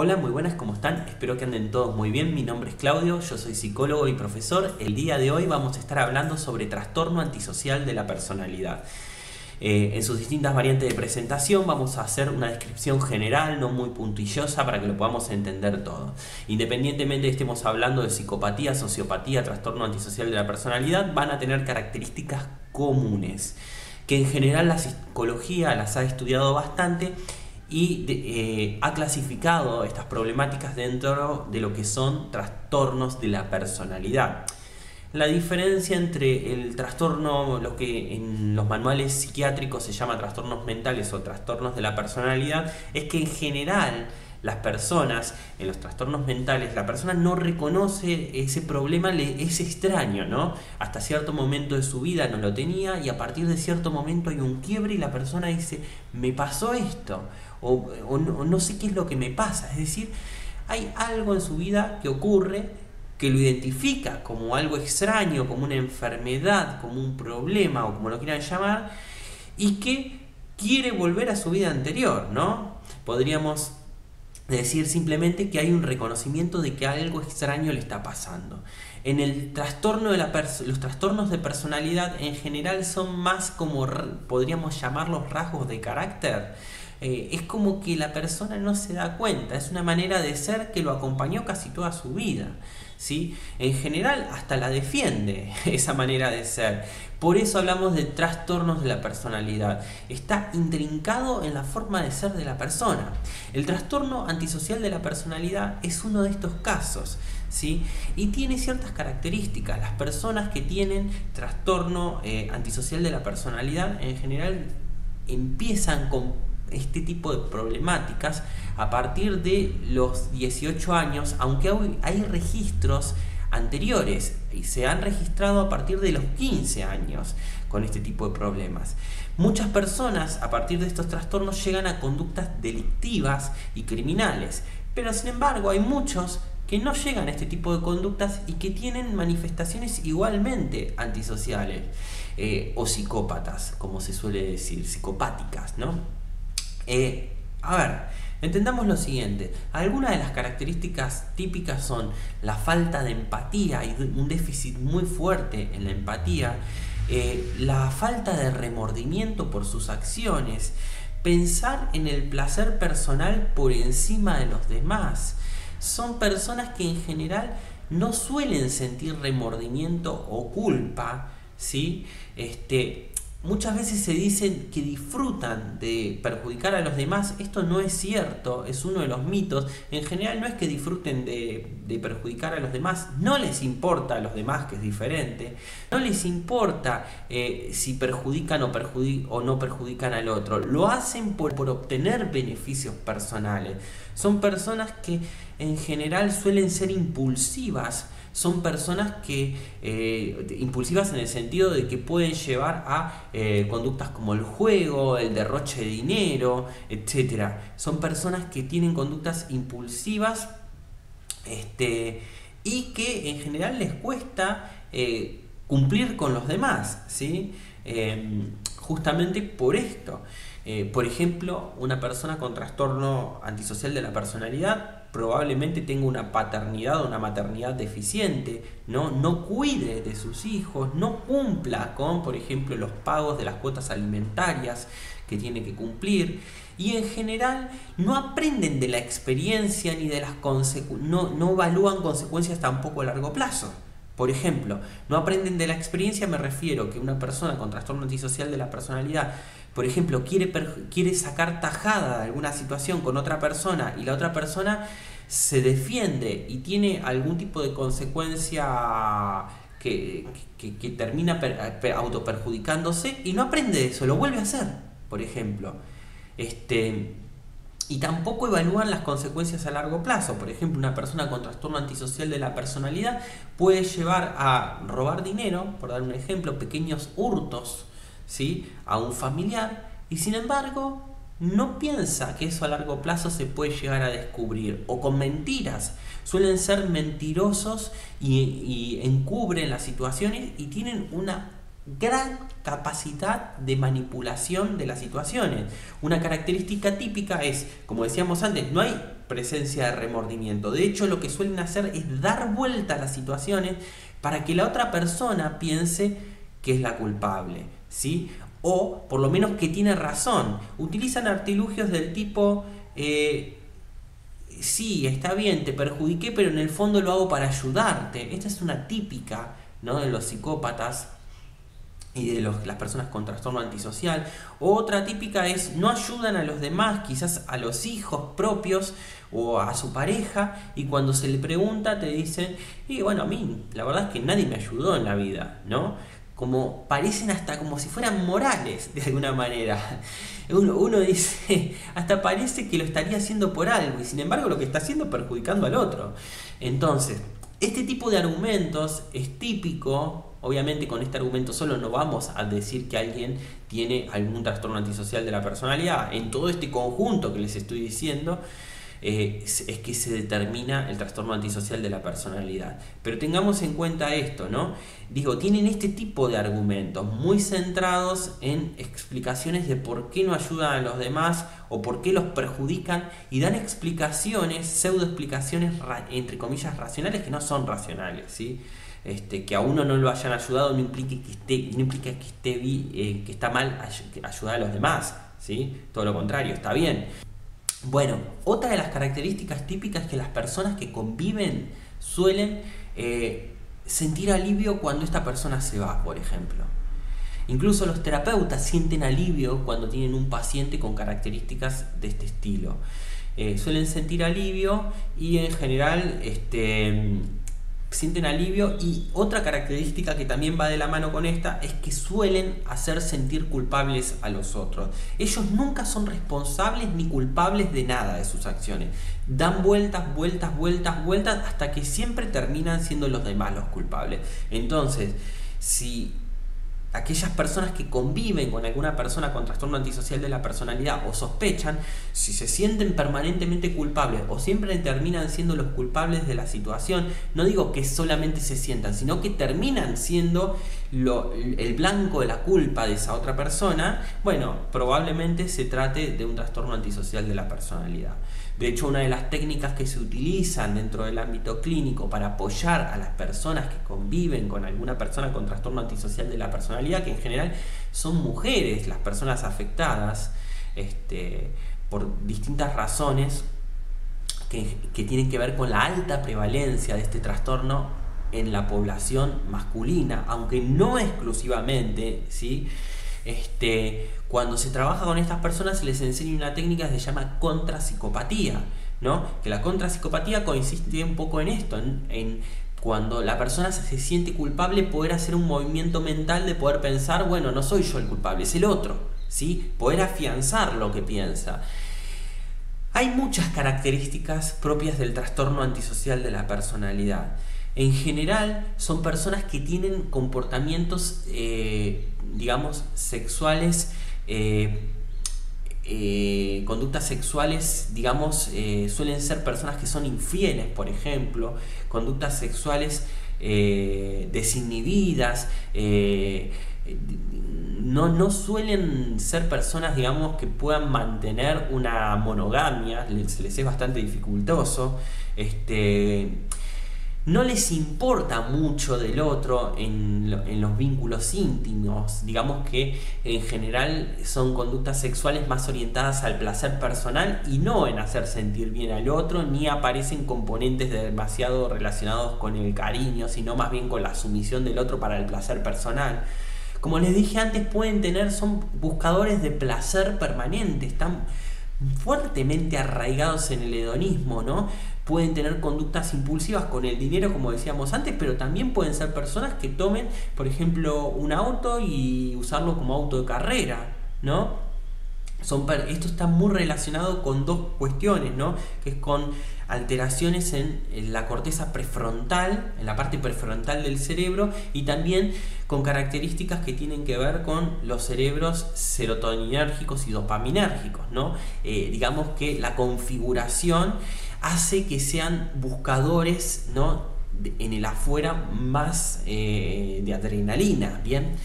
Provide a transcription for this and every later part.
Hola, muy buenas, ¿cómo están? Espero que anden todos muy bien. Mi nombre es Claudio, yo soy psicólogo y profesor. El día de hoy vamos a estar hablando sobre trastorno antisocial de la personalidad. En sus distintas variantes de presentación vamos a hacer una descripción general, no muy puntillosa, para que lo podamos entender todo. Independientemente de que estemos hablando de psicopatía, sociopatía, trastorno antisocial de la personalidad, van a tener características comunes, que en general la psicología las ha estudiado bastante y ha clasificado estas problemáticas dentro de lo que son trastornos de la personalidad. La diferencia entre el trastorno, lo que en los manuales psiquiátricos se llama trastornos mentales o trastornos de la personalidad, es que en general las personas, en los trastornos mentales, la persona no reconoce ese problema, le es extraño, ¿no? Hasta cierto momento de su vida no lo tenía y a partir de cierto momento hay un quiebre y la persona dice, me pasó esto, o no sé qué es lo que me pasa. Es decir, hay algo en su vida que ocurre que lo identifica como algo extraño, como una enfermedad, como un problema o como lo quieran llamar, y que quiere volver a su vida anterior, ¿no? Podríamos decir simplemente que hay un reconocimiento de que algo extraño le está pasando. En el trastorno de los trastornos de personalidad en general son más como, podríamos llamarlos rasgos de carácter. Es como que la persona no se da cuenta, es una manera de ser que lo acompañó casi toda su vida, ¿sí? En general hasta la defiende esa manera de ser. Por eso hablamos de trastornos de la personalidad. Está intrincado en la forma de ser de la persona. El trastorno antisocial de la personalidad es uno de estos casos, ¿sí? Y tiene ciertas características. Las personas que tienen trastorno antisocial de la personalidad en general empiezan con este tipo de problemáticas a partir de los 18 años, aunque hay registros anteriores y se han registrado a partir de los 15 años con este tipo de problemas. Muchas personas a partir de estos trastornos llegan a conductas delictivas y criminales, pero sin embargo hay muchos que no llegan a este tipo de conductas y que tienen manifestaciones igualmente antisociales o psicópatas, como se suele decir, psicopáticas, ¿no? A ver, entendamos lo siguiente. Algunas de las características típicas son la falta de empatía y un déficit muy fuerte en la empatía, la falta de remordimiento por sus acciones, pensar en el placer personal por encima de los demás. Son personas que en general no suelen sentir remordimiento o culpa, ¿sí? Muchas veces se dicen que disfrutan de perjudicar a los demás. Esto no es cierto, es uno de los mitos. En general no es que disfruten de perjudicar a los demás, no les importa a los demás, que es diferente. No les importa si perjudican o no perjudican al otro. Lo hacen por obtener beneficios personales. Son personas que en general suelen ser impulsivas. Son personas que impulsivas en el sentido de que pueden llevar a conductas como el juego, el derroche de dinero, etc. Son personas que tienen conductas impulsivas y que en general les cuesta cumplir con los demás, ¿sí? Justamente por esto. Por ejemplo, una persona con trastorno antisocial de la personalidad probablemente tenga una paternidad o una maternidad deficiente, no cuide de sus hijos, no cumpla con, por ejemplo, los pagos de las cuotas alimentarias que tiene que cumplir, y en general no aprenden de la experiencia ni de las no evalúan consecuencias tampoco a largo plazo. Por ejemplo, no aprenden de la experiencia, me refiero que una persona con trastorno antisocial de la personalidad, por ejemplo, quiere sacar tajada de alguna situación con otra persona y la otra persona se defiende y tiene algún tipo de consecuencia que termina autoperjudicándose y no aprende de eso, lo vuelve a hacer, por ejemplo. Y tampoco evalúan las consecuencias a largo plazo. Por ejemplo, una persona con trastorno antisocial de la personalidad puede llevar a robar dinero, por dar un ejemplo, pequeños hurtos, ¿sí?, a un familiar, y sin embargo no piensa que eso a largo plazo se puede llegar a descubrir, o con mentiras. Suelen ser mentirosos y encubren las situaciones y tienen una gran capacidad de manipulación de las situaciones. Una característica típica es, como decíamos antes, no hay presencia de remordimiento. De hecho, lo que suelen hacer es dar vuelta a las situaciones para que la otra persona piense que es la culpable, ¿sí? O por lo menos que tiene razón. Utilizan artilugios del tipo, sí, está bien, te perjudiqué, pero en el fondo lo hago para ayudarte. Esta es una típica, ¿no?, de los psicópatas y de las personas con trastorno antisocial. Otra típica es: no ayudan a los demás, quizás a los hijos propios o a su pareja, y cuando se le pregunta te dicen: y bueno, a mí la verdad es que nadie me ayudó en la vida, ¿no? Como parecen hasta como si fueran morales de alguna manera. Uno dice, hasta parece que lo estaría haciendo por algo, y sin embargo lo que está haciendo es perjudicando al otro. Entonces, este tipo de argumentos es típico. Obviamente con este argumento solo no vamos a decir que alguien tiene algún trastorno antisocial de la personalidad. En todo este conjunto que les estoy diciendo es que se determina el trastorno antisocial de la personalidad. Pero tengamos en cuenta esto, ¿no? Digo, tienen este tipo de argumentos muy centrados en explicaciones de por qué no ayudan a los demás o por qué los perjudican, y dan explicaciones, pseudo explicaciones entre comillas racionales, que no son racionales, ¿sí? Que a uno no lo hayan ayudado no implica que está mal ayudar a los demás, ¿sí? Todo lo contrario, está bien. Bueno, otra de las características típicas es que las personas que conviven suelen sentir alivio cuando esta persona se va, por ejemplo. Incluso los terapeutas sienten alivio cuando tienen un paciente con características de este estilo. Suelen sentir alivio y en general sienten alivio. Y otra característica que también va de la mano con esta es que suelen hacer sentir culpables a los otros. Ellos nunca son responsables ni culpables de nada de sus acciones. Dan vueltas hasta que siempre terminan siendo los demás los culpables. Entonces, si aquellas personas que conviven con alguna persona con trastorno antisocial de la personalidad o sospechan, si se sienten permanentemente culpables o siempre terminan siendo los culpables de la situación, no digo que solamente se sientan, sino que terminan siendo el blanco de la culpa de esa otra persona, bueno, probablemente se trate de un trastorno antisocial de la personalidad. De hecho, una de las técnicas que se utilizan dentro del ámbito clínico para apoyar a las personas que conviven con alguna persona con trastorno antisocial de la personalidad, que en general son mujeres las personas afectadas por distintas razones que tienen que ver con la alta prevalencia de este trastorno en la población masculina, aunque no exclusivamente, ¿sí? Cuando se trabaja con estas personas se les enseña una técnica que se llama contrapsicopatía, ¿no? Que la contrapsicopatía consiste un poco en esto, en cuando la persona se siente culpable, poder hacer un movimiento mental de poder pensar, bueno, no soy yo el culpable, es el otro, ¿sí? Poder afianzar lo que piensa. Hay muchas características propias del trastorno antisocial de la personalidad. En general son personas que tienen comportamientos, digamos, sexuales, conductas sexuales, digamos, suelen ser personas que son infieles, por ejemplo, conductas sexuales desinhibidas, no suelen ser personas, digamos, que puedan mantener una monogamia, se les es bastante dificultoso, no les importa mucho del otro en los vínculos íntimos. Digamos que en general son conductas sexuales más orientadas al placer personal y no en hacer sentir bien al otro, ni aparecen componentes demasiado relacionados con el cariño, sino más bien con la sumisión del otro para el placer personal. Como les dije antes, son buscadores de placer permanente, están fuertemente arraigados en el hedonismo, ¿no? Pueden tener conductas impulsivas con el dinero, como decíamos antes, pero también pueden ser personas que tomen, por ejemplo, un auto y usarlo como auto de carrera, ¿no? Esto está muy relacionado con dos cuestiones, ¿no? Que es con alteraciones en la corteza prefrontal, en la parte prefrontal del cerebro, y también con características que tienen que ver con los cerebros serotoninérgicos y dopaminérgicos, ¿no? Digamos que la configuración hace que sean buscadores, ¿no?, en el afuera más de adrenalina, ¿bien?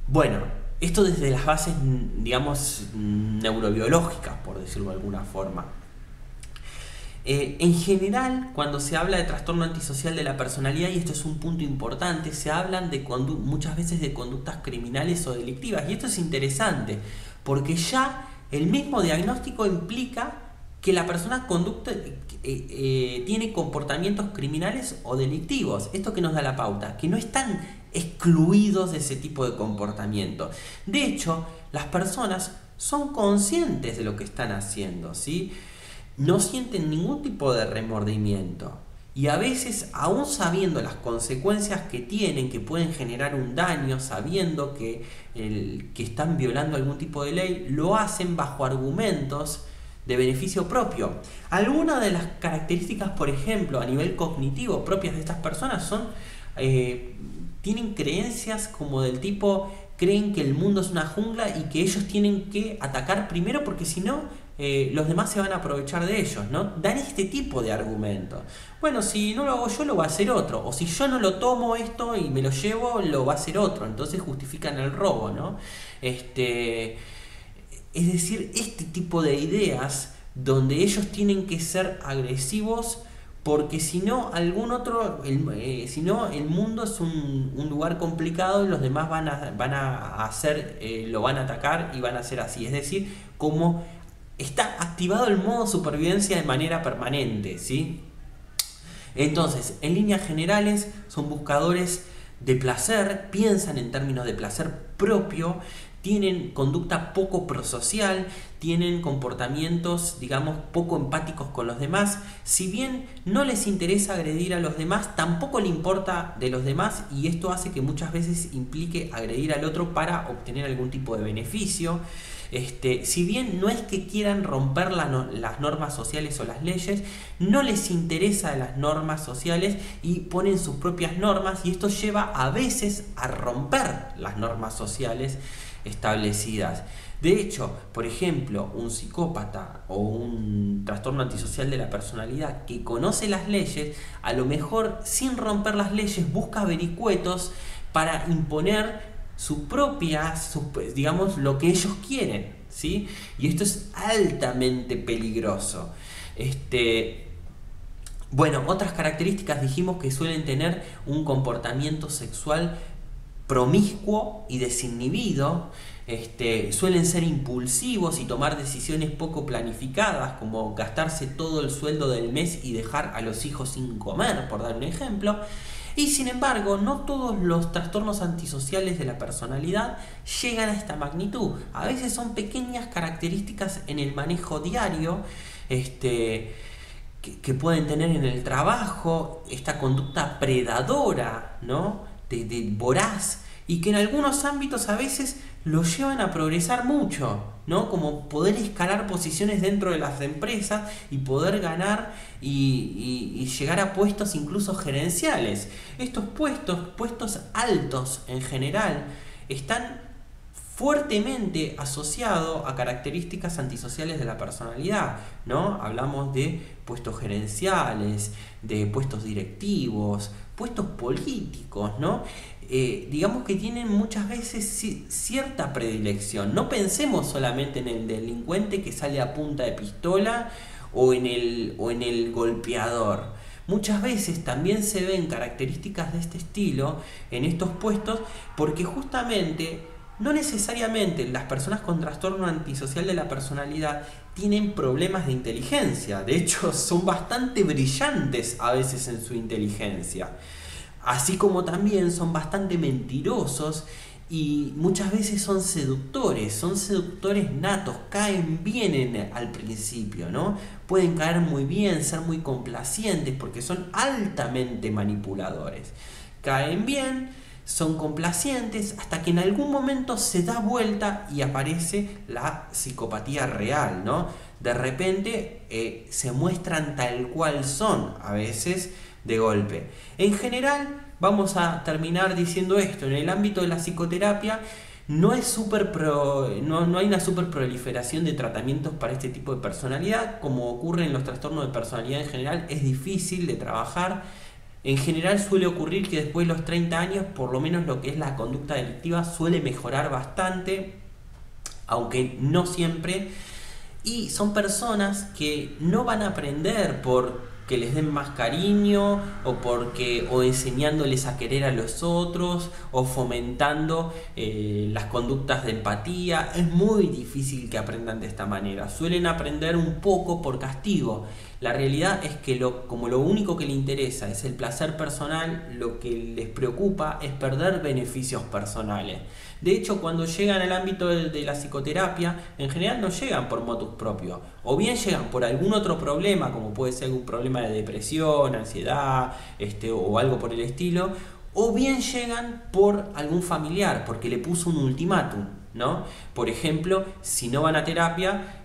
Bueno, Esto desde las bases, digamos, neurobiológicas, por decirlo de alguna forma. En general, cuando se habla de trastorno antisocial de la personalidad, y esto es un punto importante, se hablan de muchas veces de conductas criminales o delictivas. Y esto es interesante, porque ya el mismo diagnóstico implica que la persona tiene comportamientos criminales o delictivos. Esto que nos da la pauta, que no están excluidos de ese tipo de comportamiento. De hecho, las personas son conscientes de lo que están haciendo, ¿sí? No sienten ningún tipo de remordimiento. Y a veces, aún sabiendo las consecuencias que tienen, que pueden generar un daño, sabiendo que están violando algún tipo de ley, lo hacen bajo argumentos de beneficio propio. Algunas de las características, por ejemplo, a nivel cognitivo propias de estas personas son, tienen creencias como del tipo, creen que el mundo es una jungla y que ellos tienen que atacar primero porque si no, los demás se van a aprovechar de ellos, ¿no? Dan este tipo de argumentos. Bueno, si no lo hago yo, lo va a hacer otro. O si yo no lo tomo esto y me lo llevo, lo va a hacer otro. Entonces justifican el robo, ¿no? Es decir, este tipo de ideas donde ellos tienen que ser agresivos porque si no, si no, el mundo es un lugar complicado y los demás van a hacer, lo van a atacar y van a hacer así. Es decir, como está activado el modo supervivencia de manera permanente, ¿sí? Entonces, en líneas generales, son buscadores de placer, piensan en términos de placer propio, tienen conducta poco prosocial, tienen comportamientos, digamos, poco empáticos con los demás. Si bien no les interesa agredir a los demás, tampoco le importa de los demás y esto hace que muchas veces implique agredir al otro para obtener algún tipo de beneficio. Si bien no es que quieran romper las normas sociales o las leyes, no les interesa las normas sociales y ponen sus propias normas y esto lleva a veces a romper las normas sociales establecidas. De hecho, por ejemplo, un psicópata o un trastorno antisocial de la personalidad que conoce las leyes, a lo mejor sin romper las leyes busca vericuetos para imponer digamos, lo que ellos quieren, ¿sí? Y esto es altamente peligroso. Bueno, otras características dijimos que suelen tener un comportamiento sexual promiscuo y desinhibido, suelen ser impulsivos y tomar decisiones poco planificadas, como gastarse todo el sueldo del mes y dejar a los hijos sin comer, por dar un ejemplo. Y sin embargo, no todos los trastornos antisociales de la personalidad llegan a esta magnitud. A veces son pequeñas características en el manejo diario, que pueden tener en el trabajo, esta conducta predadora, ¿no? de voraz, y que en algunos ámbitos a veces lo llevan a progresar mucho, ¿no? Como poder escalar posiciones dentro de las empresas y poder ganar y llegar a puestos incluso gerenciales. Estos puestos altos en general, están fuertemente asociados a características antisociales de la personalidad, ¿no? Hablamos de puestos gerenciales, de puestos directivos, puestos políticos, ¿no? Digamos que tienen muchas veces cierta predilección. No pensemos solamente en el delincuente que sale a punta de pistola o en el golpeador. Muchas veces también se ven características de este estilo en estos puestos porque justamente no necesariamente las personas con trastorno antisocial de la personalidad tienen problemas de inteligencia. De hecho, son bastante brillantes a veces en su inteligencia. Así como también son bastante mentirosos y muchas veces son seductores natos, caen bien al principio, ¿no? Pueden caer muy bien, ser muy complacientes porque son altamente manipuladores. Caen bien, son complacientes hasta que en algún momento se da vuelta y aparece la psicopatía real, ¿no? De repente se muestran tal cual son, a veces de golpe. En general, vamos a terminar diciendo esto: en el ámbito de la psicoterapia no hay una super proliferación de tratamientos para este tipo de personalidad. Como ocurre en los trastornos de personalidad en general, es difícil de trabajar. En general suele ocurrir que después de los 30 años, por lo menos lo que es la conducta delictiva suele mejorar bastante, aunque no siempre. Y son personas que no van a aprender por que les den más cariño o enseñándoles a querer a los otros o fomentando las conductas de empatía. Es muy difícil que aprendan de esta manera. Suelen aprender un poco por castigo. La realidad es que como lo único que les interesa es el placer personal, lo que les preocupa es perder beneficios personales. De hecho, cuando llegan al ámbito de la psicoterapia, en general no llegan por motus propios, o bien llegan por algún otro problema, como puede ser algún problema de depresión, ansiedad, o algo por el estilo, o bien llegan por algún familiar, porque le puso un ultimátum, ¿no? Por ejemplo, si no van a terapia,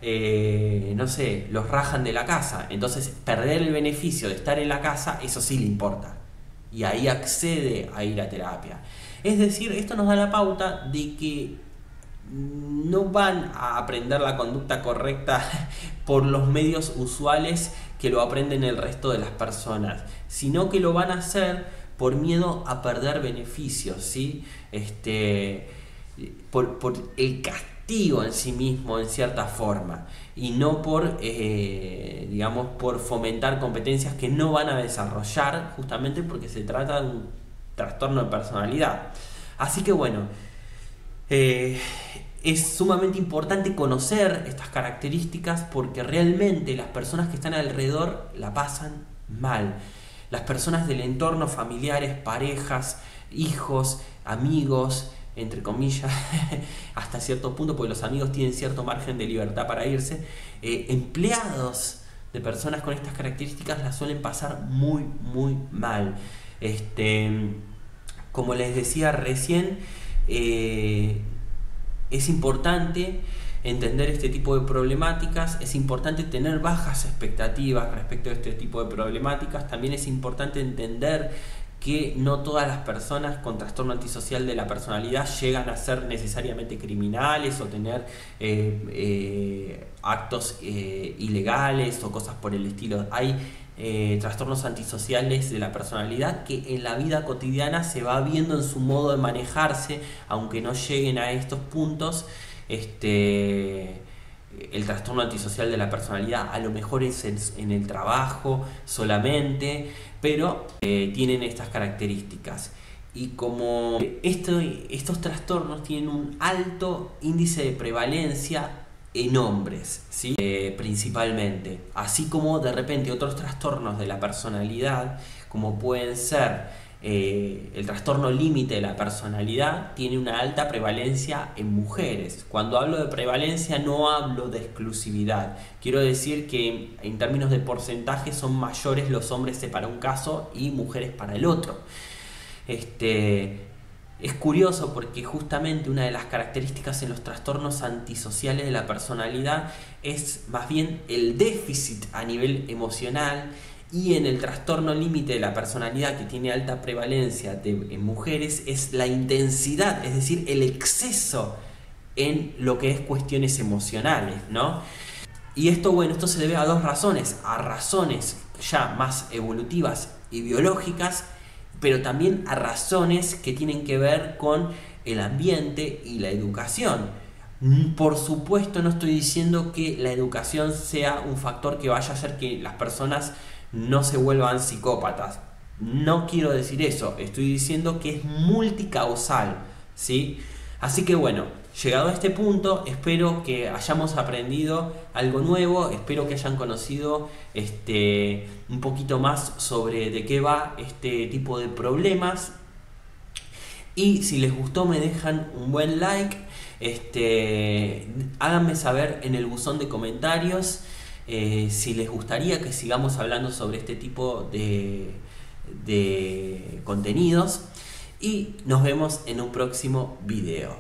no sé, los rajan de la casa, entonces perder el beneficio de estar en la casa, eso sí le importa, y ahí accede a ir a terapia. Es decir, esto nos da la pauta de que no van a aprender la conducta correcta por los medios usuales que lo aprenden el resto de las personas, sino que lo van a hacer por miedo a perder beneficios, ¿sí? Por el castigo en sí mismo, en cierta forma, y no por, digamos, por fomentar competencias que no van a desarrollar, justamente porque se trata de un trastorno de personalidad. Así que bueno, es sumamente importante conocer estas características porque realmente las personas que están alrededor la pasan mal. Las personas del entorno, familiares, parejas, hijos, amigos, entre comillas, hasta cierto punto, porque los amigos tienen cierto margen de libertad para irse, empleados de personas con estas características la suelen pasar muy, muy mal. Como les decía recién, es importante entender este tipo de problemáticas, es importante tener bajas expectativas respecto a este tipo de problemáticas. También es importante entender que no todas las personas con trastorno antisocial de la personalidad llegan a ser necesariamente criminales o tener actos ilegales o cosas por el estilo. Hay trastornos antisociales de la personalidad que en la vida cotidiana se va viendo en su modo de manejarse, aunque no lleguen a estos puntos. El trastorno antisocial de la personalidad a lo mejor es en el trabajo solamente, pero tienen estas características. Y como estos trastornos tienen un alto índice de prevalencia en hombres, ¿sí? Principalmente, así como de repente otros trastornos de la personalidad, como pueden ser el trastorno límite de la personalidad, tiene una alta prevalencia en mujeres. Cuando hablo de prevalencia no hablo de exclusividad, quiero decir que en términos de porcentaje son mayores los hombres para un caso y mujeres para el otro. Es curioso porque justamente una de las características en los trastornos antisociales de la personalidad es más bien el déficit a nivel emocional, y en el trastorno límite de la personalidad, que tiene alta prevalencia en mujeres, es la intensidad, es decir, el exceso en lo que es cuestiones emocionales, ¿no? Y esto, bueno, esto se debe a dos razones, a razones ya más evolutivas y biológicas, pero también a razones que tienen que ver con el ambiente y la educación. Por supuesto, no estoy diciendo que la educación sea un factor que vaya a hacer que las personas no se vuelvan psicópatas. No quiero decir eso, estoy diciendo que es multicausal, ¿sí? Así que bueno, llegado a este punto, espero que hayamos aprendido algo nuevo, espero que hayan conocido un poquito más sobre de qué va este tipo de problemas. Y si les gustó, me dejan un buen like, háganme saber en el buzón de comentarios si les gustaría que sigamos hablando sobre este tipo de contenidos, y nos vemos en un próximo video.